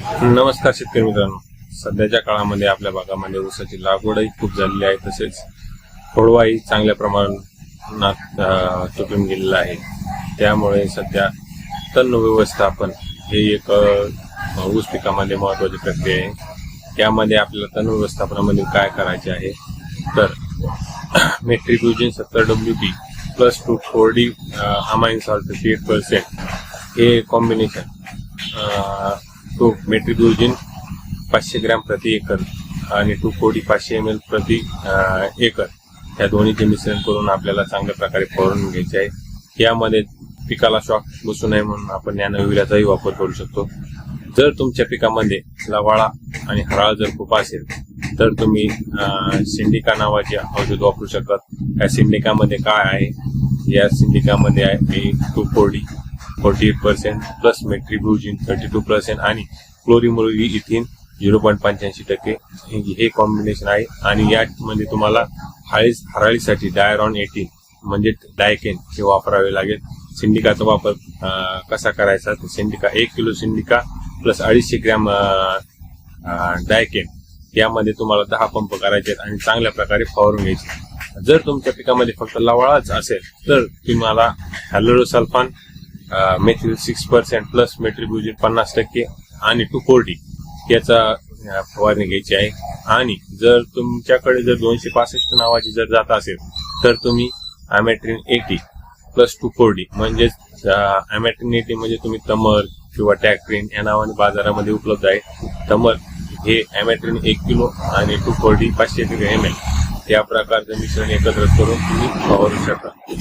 नमस्कार शेतकरी मित्रांनो, सध्याच्या काळामध्ये आपल्या भागामध्ये ऊसाची लागवडही खूप झालेली आहे, तसेच खोडवाही चांगल्या प्रमाणात तुटून गेलेला आहे। त्यामुळे सध्या तण व्यवस्थापन हे एक ऊस पिकामध्ये महत्त्वाची प्रक्रिया आहे। त्यामध्ये आपल्याला तण व्यवस्थापनामध्ये काय करायचे आहे तर मेट्रिक्युजिन 70WP plus 2,4-D amine salt 58% हे कॉम्बिनेशन तो मेट्रिक्युजिन 500 ग्रॅम प्रति एकर आणि 2,4-D 500 ml प्रति एकर या दोन्हीचे मिश्रण करून आपल्याला चांगल्या प्रकारे फवारून घ्यायचे आहे। यामध्ये पिकाला शॉक बसू नये म्हणून आपण नॅनोयुरियाचाही वापर करू शकतो। जर तुमच्या पिकामध्ये लवाळा आणि हराळ जर खूप असेल तर तुम्ही सिंडिका नावाचे औषध वापरू शकतात। या सिंडिकामध्ये काय आहे, या सिंडिकामध्ये आहे 2,4-D 48% प्लस मेट्रिक्युजिन 32% आणि क्लोरिमुरी इथिन 0.85% हे कॉम्बिनेशन आहे। आणि यामध्ये तुम्हाला हराळीसाठी डायरॉन 18 म्हणजे डायकेन हे वापरावे लागेल। सिंडिकाचा वापर कसा करायचा तर सिंडिका 1 किलो सिंडिका प्लस 250 ग्रॅम डायकेन यामध्ये तुम्हाला 10 पंप करायचे आणि चांगल्या प्रकारे फवारून घ्यायचे। जर तुमच्या पिकामध्ये फक्त लवाळाच असेल तर तुम्हाला हॅलोरोसल्फान मेथिल 6% प्लस मेट्रिक्युजिन 50% आणि 2,4-D याचा फवारणी घ्यायची आहे। आणि जर तुमच्याकडे जर 265 नावाची जर जात असेल तर तुम्ही अमॅट्रिन 80 प्लस 2,4-D म्हणजेच अमॅट्रिन 80 म्हणजे तुम्ही तमर किंवा टॅक्ट्रिन या नावाने बाजारामध्ये उपलब्ध आहे। तमर हे अमॅट्रिन 1 किलो आणि 2,4-D 500 ml या प्रकारचं मिश्रण एकत्र करून तुम्ही फवारू शकता।